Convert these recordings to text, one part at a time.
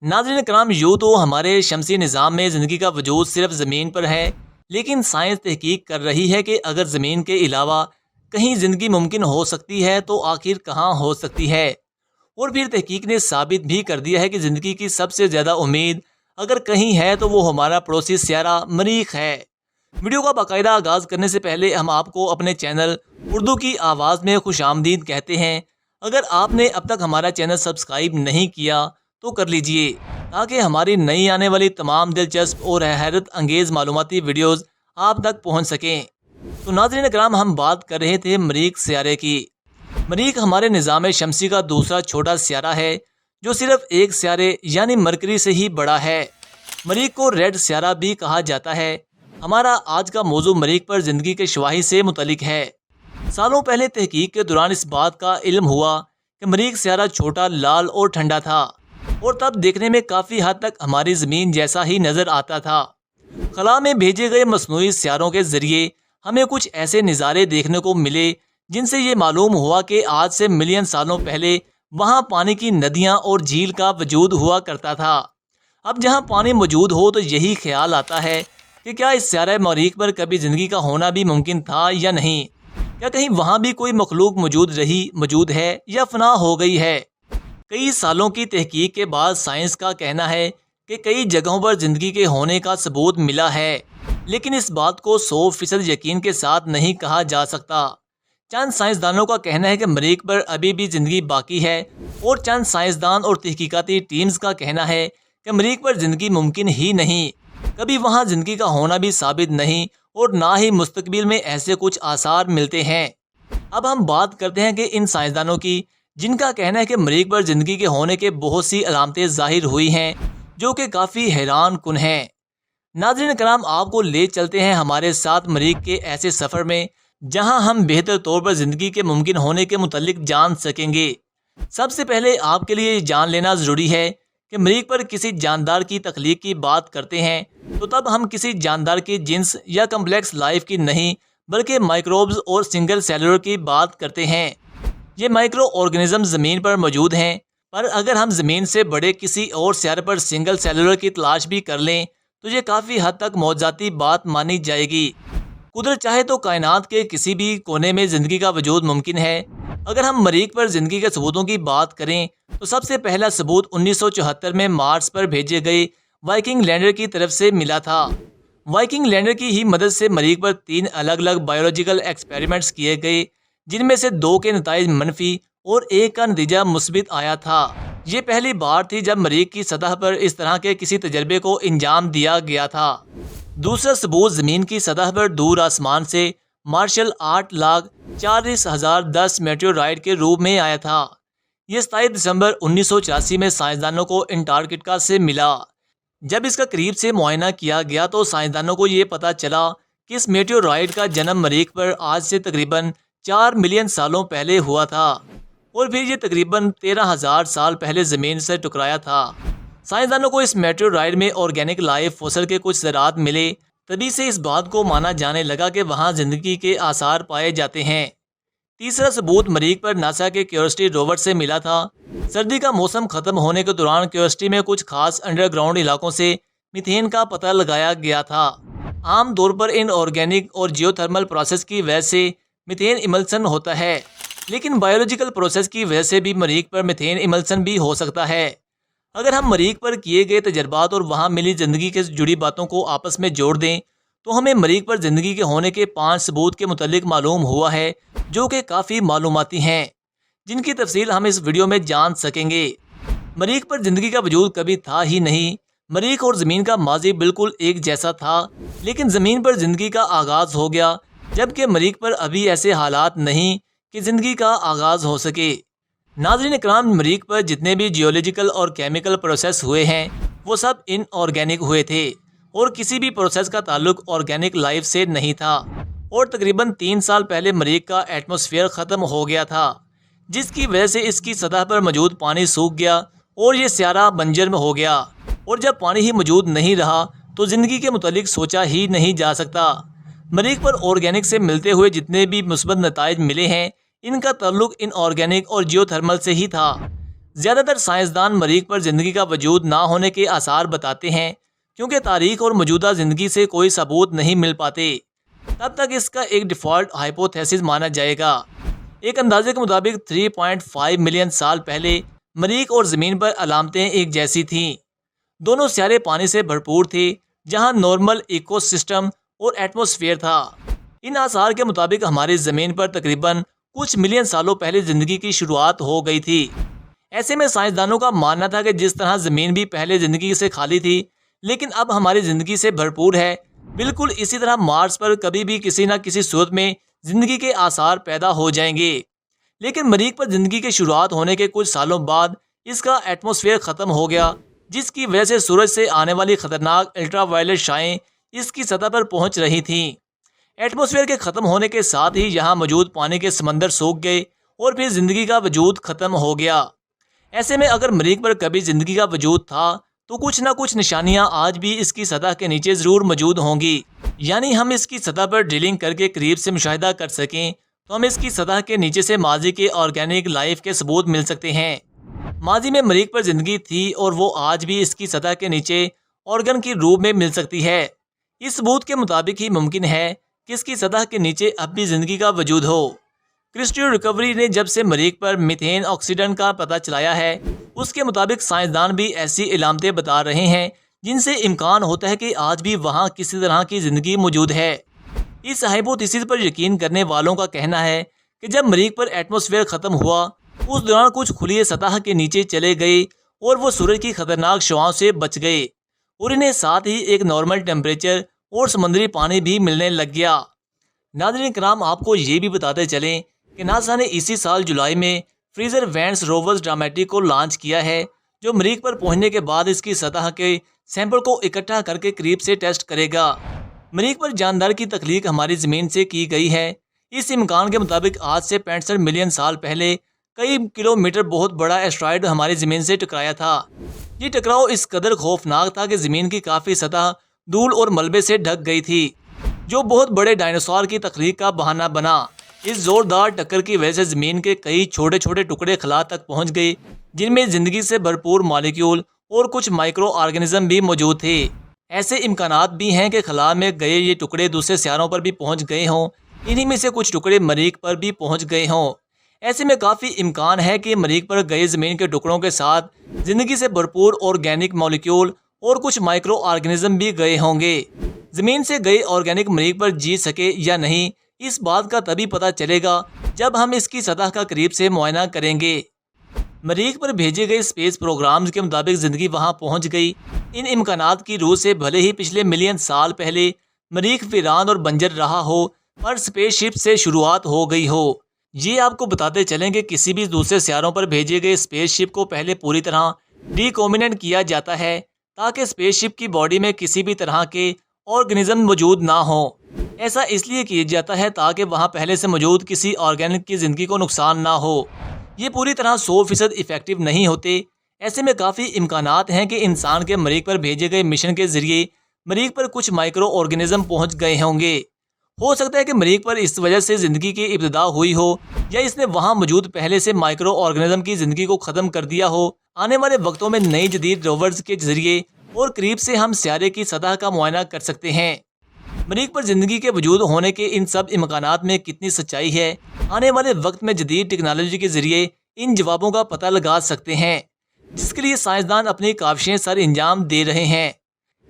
ناظرین کرام، یوں تو ہمارے شمسی نظام میں زندگی کا وجود صرف زمین پر ہے، لیکن سائنس تحقیق کر رہی ہے کہ اگر زمین کے علاوہ کہیں زندگی ممکن ہو سکتی ہے تو آخر کہاں ہو سکتی ہے۔ اور پھر تحقیق نے ثابت بھی کر دیا ہے کہ زندگی کی سب سے زیادہ امید اگر کہیں ہے تو وہ ہمارا پڑوسی سیارہ مریخ ہے۔ ویڈیو کا باقاعدہ آغاز کرنے سے پہلے ہم آپ کو اپنے چینل اردو کی آواز میں خوش آمدید کہتے ہیں۔ اگر آپ نے اب تک ہمارا چینل سبسکرائب نہیں کیا تو کر لیجئے، تاکہ ہماری نئی آنے والی تمام دلچسپ اور حیرت انگیز معلوماتی ویڈیوز آپ تک پہنچ سکیں۔ تو ناظرین کرام، ہم بات کر رہے تھے مریخ سیارے کی۔ مریخ ہمارے نظام شمسی کا دوسرا چھوٹا سیارہ ہے، جو صرف ایک سیارے یعنی مرکری سے ہی بڑا ہے۔ مریخ کو ریڈ سیارہ بھی کہا جاتا ہے۔ ہمارا آج کا موضوع مریخ پر زندگی کے شواہد سے متعلق ہے۔ سالوں پہلے تحقیق کے دوران اس بات کا علم ہوا کہ مریخ سیارہ چھوٹا، لال اور ٹھنڈا تھا، اور تب دیکھنے میں کافی حد تک ہماری زمین جیسا ہی نظر آتا تھا۔ خلا میں بھیجے گئے مصنوعی سیاروں کے ذریعے ہمیں کچھ ایسے نظارے دیکھنے کو ملے جن سے یہ معلوم ہوا کہ آج سے ملین سالوں پہلے وہاں پانی کی ندیاں اور جھیل کا وجود ہوا کرتا تھا۔ اب جہاں پانی موجود ہو تو یہی خیال آتا ہے کہ کیا اس سیارہ مریخ پر کبھی زندگی کا ہونا بھی ممکن تھا یا نہیں؟ کیا کہیں وہاں بھی کوئی مخلوق موجود ہے یا فنا ہو گئی ہے؟ کئی سالوں کی تحقیق کے بعد سائنس کا کہنا ہے کہ کئی جگہوں پر زندگی کے ہونے کا ثبوت ملا ہے، لیکن اس بات کو 100% یقین کے ساتھ نہیں کہا جا سکتا۔ چند سائنسدانوں کا کہنا ہے کہ مریخ پر ابھی بھی زندگی باقی ہے، اور چند سائنسدان اور تحقیقاتی ٹیمز کا کہنا ہے کہ مریخ پر زندگی ممکن ہی نہیں، کبھی وہاں زندگی کا ہونا بھی ثابت نہیں، اور نہ ہی مستقبل میں ایسے کچھ آثار ملتے ہیں۔ اب ہم بات کرتے ہیں کہ ان سائنسدانوں کی، جن کا کہنا ہے کہ مریخ پر زندگی کے ہونے کے بہت سی علامتیں ظاہر ہوئی ہیں جو کہ کافی حیران کن ہیں۔ ناظرین کرام، آپ کو لے چلتے ہیں ہمارے ساتھ مریخ کے ایسے سفر میں جہاں ہم بہتر طور پر زندگی کے ممکن ہونے کے متعلق جان سکیں گے۔ سب سے پہلے آپ کے لیے یہ جان لینا ضروری ہے کہ مریخ پر کسی جاندار کی تخلیق کی بات کرتے ہیں تو تب ہم کسی جاندار کی جنس یا کمپلیکس لائف کی نہیں، بلکہ مائکروبز اور سنگل سیلولر کی بات کرتے ہیں۔ یہ مائکرو آرگنزم زمین پر موجود ہیں، پر اگر ہم زمین سے بڑے کسی اور سیارے پر سنگل سیلولر کی تلاش بھی کر لیں تو یہ کافی حد تک معجزاتی بات مانی جائے گی۔ قدرت چاہے تو کائنات کے کسی بھی کونے میں زندگی کا وجود ممکن ہے۔ اگر ہم مریخ پر زندگی کے ثبوتوں کی بات کریں تو سب سے پہلا ثبوت 1974 میں مارس پر بھیجے گئے وائکنگ لینڈر کی طرف سے ملا تھا۔ وائکنگ لینڈر کی ہی مدد سے مریخ پر 3 الگ الگ بایولوجیکل ایکسپیریمنٹس کیے گئے، جن میں سے 2 کے نتائج منفی اور 1 کا نتیجہ مثبت آیا تھا۔ یہ پہلی بار تھی جب مریخ کی سطح پر اس طرح کے کسی تجربے کو انجام دیا گیا تھا۔ دوسرا ثبوت زمین کی سطح پر دور آسمان سے مارشل 8,40,010 میٹیورائٹ کے روپ میں آیا تھا۔ یہ 27 دسمبر 1984 میں سائنسدانوں کو انٹارکٹیکا سے ملا۔ جب اس کا قریب سے معائنہ کیا گیا تو سائنسدانوں کو یہ پتہ چلا کہ اس میٹیورائٹ کا جنم مریخ پر آج سے تقریباً 4 ملین سالوں پہلے ہوا تھا، اور پھر یہ تقریباً 13,000 سال پہلے زمین سے ٹکرایا تھا۔ سائنسدانوں کو اس میٹیورائٹ میں آرگینک لائف فوسل کے کچھ ذرات ملے، تبھی سے اس بات کو مانا جانے لگا کہ وہاں زندگی کے آثار پائے جاتے ہیں۔ تیسرا ثبوت مریخ پر ناسا کے کیوریوسٹی روور سے ملا تھا۔ سردی کا موسم ختم ہونے کے دوران کیوریوسٹی میں کچھ خاص انڈر گراؤنڈ علاقوں سے میتھین کا پتہ لگایا گیا تھا۔ عام طور پر ان آرگینک اور جیو تھرمل پروسیس کی وجہ سے میتھین ایملشن ہوتا ہے، لیکن بایولوجیکل پروسیس کی وجہ سے بھی مریخ پر میتھین ایملشن بھی ہو سکتا ہے۔ اگر ہم مریخ پر کیے گئے تجربات اور وہاں ملی زندگی سے جڑی باتوں کو آپس میں جوڑ دیں تو ہمیں مریخ پر زندگی کے ہونے کے 5 ثبوت کے متعلق معلوم ہوا ہے، جو کہ کافی معلوماتی ہیں، جن کی تفصیل ہم اس ویڈیو میں جان سکیں گے۔ مریخ پر زندگی کا وجود کبھی تھا ہی نہیں۔ مریخ اور زمین کا ماضی بالکل ایک جیسا تھا، لیکن زمین پر زندگی کا آغاز ہو گیا، جبکہ مریخ پر ابھی ایسے حالات نہیں کہ زندگی کا آغاز ہو سکے۔ ناظرین کرام، مریخ پر جتنے بھی جیولوجیکل اور کیمیکل پروسیس ہوئے ہیں وہ سب ان آرگینک ہوئے تھے، اور کسی بھی پروسیس کا تعلق آرگینک لائف سے نہیں تھا، اور تقریباً 3 سال پہلے مریخ کا ایٹماسفیئر ختم ہو گیا تھا، جس کی وجہ سے اس کی سطح پر موجود پانی سوکھ گیا اور یہ سیارہ بنجر میں ہو گیا، اور جب پانی ہی موجود نہیں رہا تو زندگی کے متعلق سوچا ہی نہیں جا سکتا۔ مریخ پر آرگینک سے ملتے ہوئے جتنے بھی مثبت نتائج ملے ہیں ان کا تعلق ان آرگینک اور جیو تھرمل سے ہی تھا۔ زیادہ تر سائنسدان مریخ پر زندگی کا وجود نہ ہونے کے آثار بتاتے ہیں، کیونکہ تاریخ اور موجودہ زندگی سے کوئی ثبوت نہیں مل پاتے۔ تب تک اس کا ایک ڈیفالٹ ہائپوتھیسس مانا جائے گا۔ ایک اندازے کے مطابق 3.5 ملین سال پہلے مریخ اور زمین پر علامتیں ایک جیسی تھیں۔ دونوں سیارے پانی سے بھرپور تھے، جہاں نارمل ایکو سسٹم اور ایٹماسفیئر تھا۔ ان آثار کے مطابق ہماری زمین پر تقریباً کچھ ملین سالوں پہلے زندگی کی شروعات ہو گئی تھی۔ ایسے میں سائنسدانوں کا ماننا تھا کہ جس طرح زمین بھی پہلے زندگی سے خالی تھی، لیکن اب ہماری زندگی سے بھرپور ہے، بالکل اسی طرح مارس پر کبھی بھی کسی نہ کسی صورت میں زندگی کے آثار پیدا ہو جائیں گے۔ لیکن مریخ پر زندگی کی شروعات ہونے کے کچھ سالوں بعد اس کا ایٹماسفیئر ختم ہو گیا، جس کی وجہ سے سورج سے آنے والی خطرناک الٹرا وائلٹ شعاعیں اس کی سطح پر پہنچ رہی تھیں۔ ایٹماسفیئر کے ختم ہونے کے ساتھ ہی یہاں موجود پانی کے سمندر سوکھ گئے اور پھر زندگی کا وجود ختم ہو گیا۔ ایسے میں اگر مریخ پر کبھی زندگی کا وجود تھا تو کچھ نہ کچھ نشانیاں آج بھی اس کی سطح کے نیچے ضرور موجود ہوں گی۔ یعنی ہم اس کی سطح پر ڈرلنگ کر کے قریب سے مشاہدہ کر سکیں تو ہم اس کی سطح کے نیچے سے ماضی کے آرگینک لائف کے ثبوت مل سکتے ہیں۔ ماضی میں مریخ پر زندگی تھی اور وہ آج بھی اس کی سطح کے نیچے آرگن کی روپ میں مل سکتی ہے۔ اس ثبوت کے مطابق ہی ممکن ہے کہ اس کی سطح کے نیچے اب بھی زندگی کا وجود ہو۔ کرسٹو ریکوری نے جب سے مریخ پر میتھین آکسیڈن کا پتہ چلایا ہے، اس کے مطابق سائنسدان بھی ایسی علامتیں بتا رہے ہیں جن سے امکان ہوتا ہے کہ آج بھی وہاں کسی طرح کی زندگی موجود ہے۔ اس ہائپوتھیسس پر یقین کرنے والوں کا کہنا ہے کہ جب مریخ پر ایٹماسفیئر ختم ہوا، اس دوران کچھ خلیے سطح کے نیچے چلے گئے اور وہ سورج کی خطرناک شعاؤں سے بچ گئے، اور انہیں ساتھ ہی ایک نارمل ٹیمپریچر اور سمندری پانی بھی ملنے لگ گیا۔ ناظرین کرام، آپ کو یہ بھی بتاتے چلیں کہ ناسا نے اسی سال جولائی میں فریزر وینس روورز ڈرامیٹک کو لانچ کیا ہے، جو مریخ پر پہنچنے کے بعد اس کی سطح کے سیمپل کو اکٹھا کر کے قریب سے ٹیسٹ کرے گا۔ مریخ پر جاندار کی تخلیق ہماری زمین سے کی گئی ہے۔ اس امکان کے مطابق آج سے 65 ملین سال پہلے کئی کلومیٹر بہت بڑا ایسٹرائیڈ ہماری زمین سے ٹکرایا تھا۔ یہ ٹکراؤ اس قدر خوفناک تھا کہ زمین کی کافی سطح دھول اور ملبے سے ڈھک گئی تھی، جو بہت بڑے ڈائناسور کی تخلیق کا بہانہ بنا۔ اس زوردار ٹکر کی وجہ سے زمین کے کئی چھوٹے چھوٹے ٹکڑے خلا تک پہنچ گئے، جن میں زندگی سے بھرپور مالیکیول اور کچھ مائکرو آرگنزم بھی موجود تھے۔ ایسے امکانات بھی ہیں کہ خلا میں گئے یہ ٹکڑے دوسرے سیاروں پر بھی پہنچ گئے ہوں، انہی میں سے کچھ ٹکڑے مریخ پر بھی پہنچ گئے ہوں۔ ایسے میں کافی امکان ہے کہ مریخ پر گئے زمین کے ٹکڑوں کے ساتھ زندگی سے بھرپور آرگینک مالیکیول اور کچھ مائکرو آرگنزم بھی گئے ہوں گے۔ زمین سے گئے آرگینک مریخ پر جی سکے یا نہیں، اس بات کا تبھی پتہ چلے گا جب ہم اس کی سطح کا قریب سے معائنہ کریں گے۔ مریخ پر بھیجے گئے اسپیس پروگرامز کے مطابق زندگی وہاں پہنچ گئی۔ ان امکانات کی روح سے بھلے ہی پچھلے ملین سال پہلے مریخ ویران اور بنجر رہا ہو، پر اسپیس شپ سے شروعات ہو گئی ہو۔ یہ آپ کو بتاتے چلیں کہ کسی بھی دوسرے سیاروں پر بھیجے گئے اسپیس شپ کو پہلے پوری طرح ڈیکومینٹ کیا جاتا ہے، تاکہ اسپیس شپ کی باڈی میں کسی بھی طرح کے آرگنزم موجود نہ ہوں۔ ایسا اس لیے کیا جاتا ہے تاکہ وہاں پہلے سے موجود کسی آرگینک کی زندگی کو نقصان نہ ہو۔ یہ پوری طرح 100% افیکٹو نہیں ہوتے۔ ایسے میں کافی امکانات ہیں کہ انسان کے مریخ پر بھیجے گئے مشن کے ذریعے مریخ پر کچھ مائکرو آرگنزم پہنچ گئے ہوں گے۔ ہو سکتا ہے کہ مریخ پر اس وجہ سے زندگی کی ابتدا ہوئی ہو، یا اس نے وہاں موجود پہلے سے مائکرو آرگنزم کی زندگی کو ختم کر دیا ہو۔ آنے والے وقتوں میں نئی جدید روورز کے ذریعے اور قریب سے ہم سیارے کی سطح کا معائنہ کر سکتے ہیں۔ مریخ پر زندگی کے وجود ہونے کے ان سب امکانات میں کتنی سچائی ہے، آنے والے وقت میں جدید ٹیکنالوجی کے ذریعے ان جوابوں کا پتہ لگا سکتے ہیں، جس کے لیے سائنسدان اپنی کاوشیں سر انجام دے رہے ہیں۔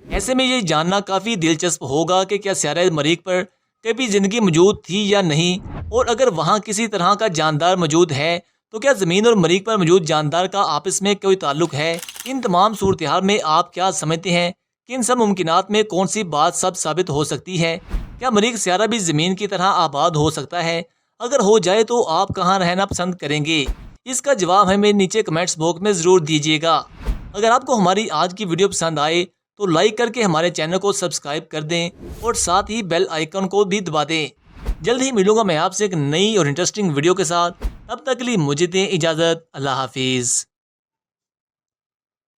ایسے میں یہ جاننا کافی دلچسپ ہوگا کہ کیا سیارہ مریخ پر کبھی زندگی موجود تھی یا نہیں، اور اگر وہاں کسی طرح کا جاندار موجود ہے تو کیا زمین اور مریخ پر موجود جاندار کا آپس میں کوئی تعلق ہے۔ ان تمام صورتحال میں آپ کیا سمجھتے ہیں کہ ان سب ممکنات میں کون سی بات سب ثابت ہو سکتی ہے؟ کیا مریخ سیارہ بھی زمین کی طرح آباد ہو سکتا ہے؟ اگر ہو جائے تو آپ کہاں رہنا پسند کریں گے؟ اس کا جواب ہمیں نیچے کمنٹس باکس میں ضرور دیجیے گا۔ اگر آپ کو ہماری آج کی ویڈیو پسند آئے تو لائک کر کے ہمارے چینل کو سبسکرائب کر دیں اور ساتھ ہی بیل آئیکن کو بھی دبا دیں۔ جلد ہی ملوں گا میں آپ سے ایک نئی اور انٹرسٹنگ ویڈیو کے ساتھ۔ تب تک کے لیے مجھے دیں اجازت۔ اللہ حافظ۔